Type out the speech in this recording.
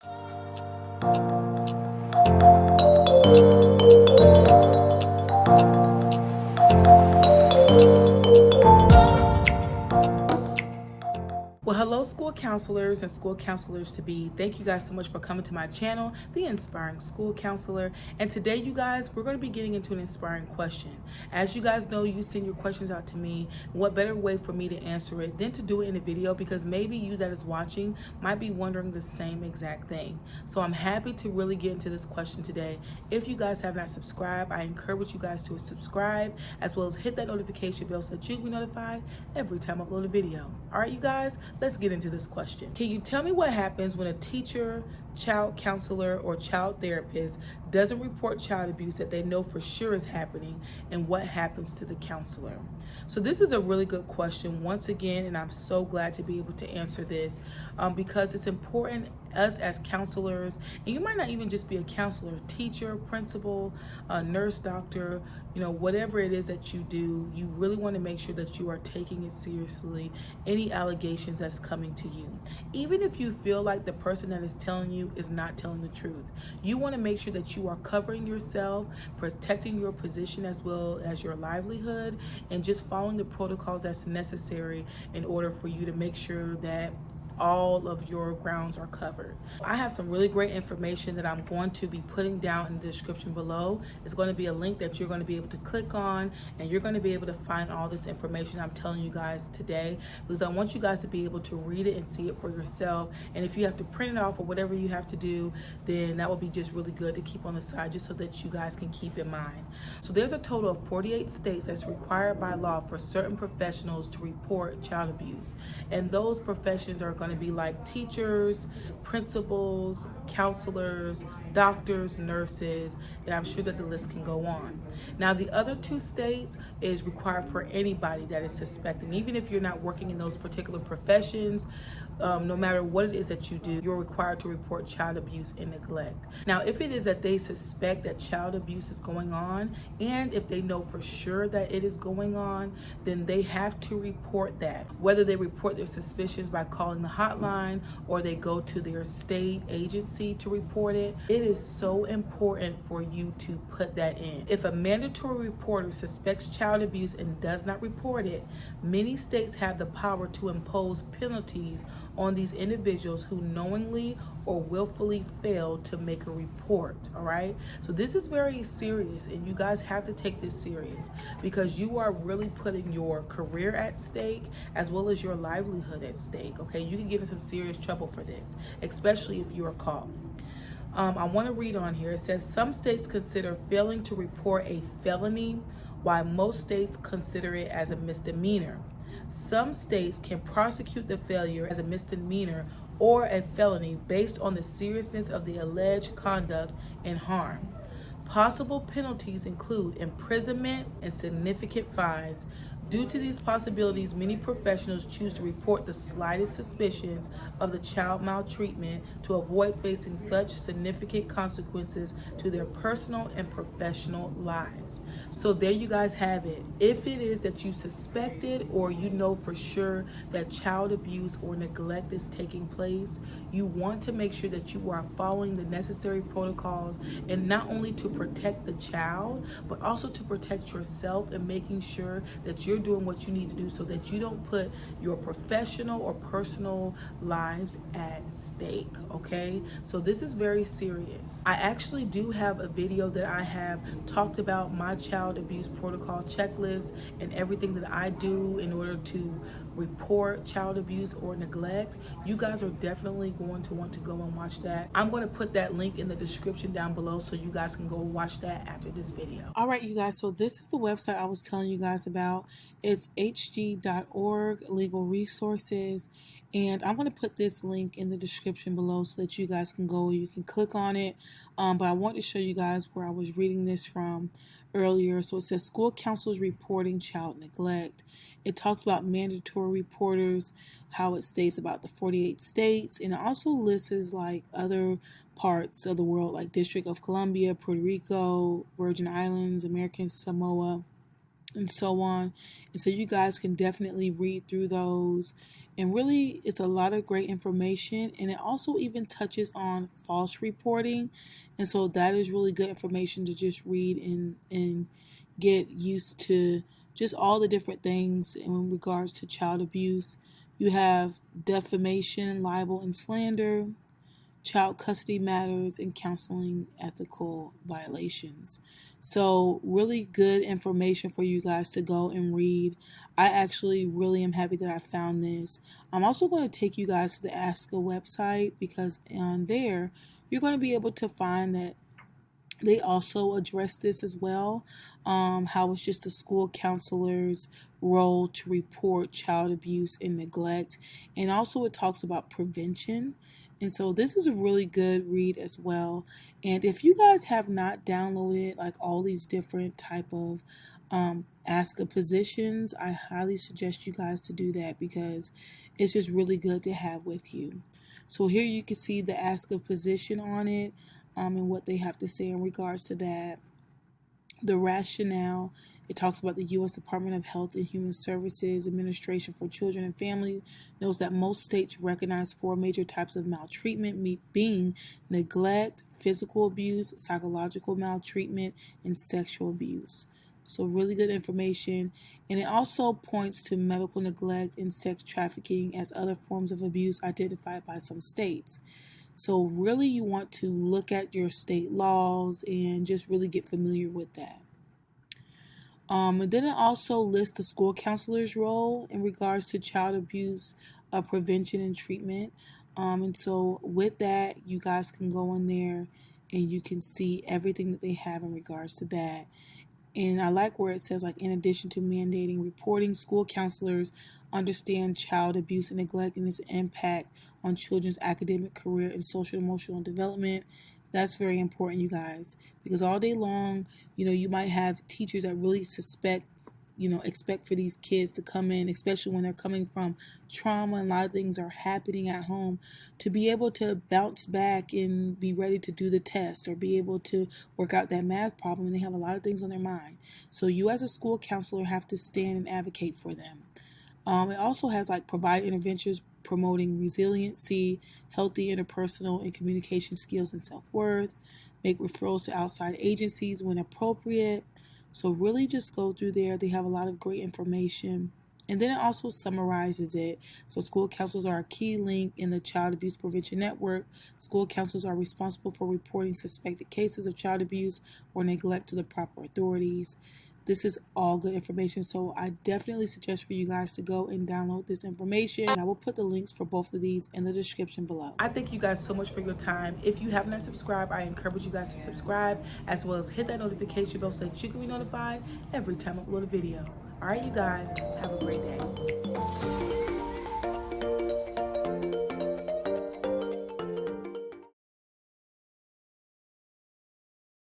Well, hello, school counselors and school counselors to be. Thank you guys so much for coming to my channel, The Inspiring School Counselor. And today, you guys, we're going to be getting into an inspiring question. As you guys know, you send your questions out to me. What better way for me to answer it than to do it in a video? Because maybe you that is watching might be wondering the same exact thing. So I'm happy to really get into this question today. If you guys have not subscribed, I encourage you guys to subscribe, as well as hit that notification bell so that you'll be notified every time I upload a video. All right, you guys, let's get into this question. Can you tell me what happens when a teacher, child counselor, or child therapist doesn't report child abuse that they know for sure is happening, and what happens to the counselor? So this is a really good question once again, and I'm so glad to be able to answer this because it's important us as counselors, and you might not even just be a counselor, teacher, principal, nurse, doctor, whatever it is that you do, you really want to make sure that you are taking it seriously, any allegations that's coming to you. Even if you feel like the person that is telling you is not telling the truth, you want to make sure that you are covering yourself, protecting your position as well as your livelihood, and just following the protocols that's necessary in order for you to make sure that all of your grounds are covered. I have some really great information that I'm going to be putting down in the description below. It's going to be a link that you're going to be able to click on, and you're going to be able to find all this information I'm telling you guys today, because I want you guys to be able to read it and see it for yourself. And if you have to print it off or whatever you have to do, then that will be just really good to keep on the side, just so that you guys can keep in mind. So there's a total of 48 states that's required by law for certain professionals to report child abuse, and those professions are going to be like teachers, principals, counselors, doctors, nurses, and I'm sure that the list can go on. Now, the other 2 states is required for anybody that is suspecting, even if you're not working in those particular professions. No matter what it is that you do, you're required to report child abuse and neglect. Now, if it is that they suspect that child abuse is going on, and if they know for sure that it is going on, then they have to report that. Whether they report their suspicions by calling the hotline, or they go to their state agency to report it, it is so important for you to put that in. If a mandatory reporter suspects child abuse and does not report it, many states have the power to impose penalties on these individuals who knowingly or willfully fail to make a report. All right, so this is very serious, and you guys have to take this serious, because you are really putting your career at stake as well as your livelihood at stake. Okay, you can get in some serious trouble for this, especially if you are caught. I want to read on here. It says some states consider failing to report a felony, while most states consider it as a misdemeanor. Some states can prosecute the failure as a misdemeanor or a felony based on the seriousness of the alleged conduct and harm. Possible penalties include imprisonment and significant fines. Due to these possibilities, many professionals choose to report the slightest suspicions of the child maltreatment to avoid facing such significant consequences to their personal and professional lives. So there you guys have it. If it is that you suspected, or you know for sure that child abuse or neglect is taking place, you want to make sure that you are following the necessary protocols, and not only to protect the child, but also to protect yourself, and making sure that you're doing what you need to do so that you don't put your professional or personal lives at stake. Okay, so this is very serious. I actually do have a video that I have talked about my child abuse protocol checklist and everything that I do in order to report child abuse or neglect. You guys are definitely going to want to go and watch that. I'm going to put that link in the description down below, so you guys can go watch that after this video. All right, you guys, so this is the website I was telling you guys about. It's hg.org, legal resources, and I'm going to put this link in the description below so that you guys can go, you can click on it. But I want to show you guys where I was reading this from earlier. So it says school counselors reporting child neglect. It talks about mandatory reporters, how it states about the 48 states, and it also lists like other parts of the world, like District of Columbia, Puerto Rico, Virgin Islands, American Samoa, and so on. And so you guys can definitely read through those And really, it's a lot of great information, and it also even touches on false reporting. And so that is really good information to just read and get used to just all the different things in regards to child abuse. You have defamation, libel, and slander, child custody matters, and counseling ethical violations. So, really good information for you guys to go and read. I actually really am happy that I found this. I'm also going to take you guys to the ASCA website, because on there you're going to be able to find that they also address this as well, how it's just the school counselor's role to report child abuse and neglect. And also it talks about prevention. And so this is a really good read as well. And if you guys have not downloaded like all these different type of ASCA positions, I highly suggest you guys to do that, because it's just really good to have with you. So here you can see the ASCA position on it, and what they have to say in regards to that. The rationale, it talks about the U.S. Department of Health and Human Services Administration for Children and Family knows that most states recognize 4 major types of maltreatment, being neglect, physical abuse, psychological maltreatment, and sexual abuse. So really good information. And it also points to medical neglect and sex trafficking as other forms of abuse identified by some states. So really you want to look at your state laws and just really get familiar with that. And then it also lists the school counselor's role in regards to child abuse prevention and treatment. And so with that, you guys can go in there and you can see everything that they have in regards to that. And I like where it says, like, in addition to mandating reporting, school counselors understand child abuse and neglect and its impact on children's academic, career, and social emotional development. That's very important, you guys, because all day long, you might have teachers that really expect for these kids to come in, especially when they're coming from trauma and a lot of things are happening at home, to be able to bounce back and be ready to do the test or be able to work out that math problem. And they have a lot of things on their mind. So you as a school counselor have to stand and advocate for them. It also has like provide interventions promoting resiliency, healthy interpersonal and communication skills and self-worth, make referrals to outside agencies when appropriate. So really just go through there. They have a lot of great information. And then it also summarizes it. So school counselors are a key link in the Child Abuse Prevention Network. School counselors are responsible for reporting suspected cases of child abuse or neglect to the proper authorities. This is all good information, so I definitely suggest for you guys to go and download this information. I will put the links for both of these in the description below. I thank you guys so much for your time. If you have not subscribed, I encourage you guys to subscribe, as well as hit that notification bell so that you can be notified every time I upload a video. All right, you guys, have a great day.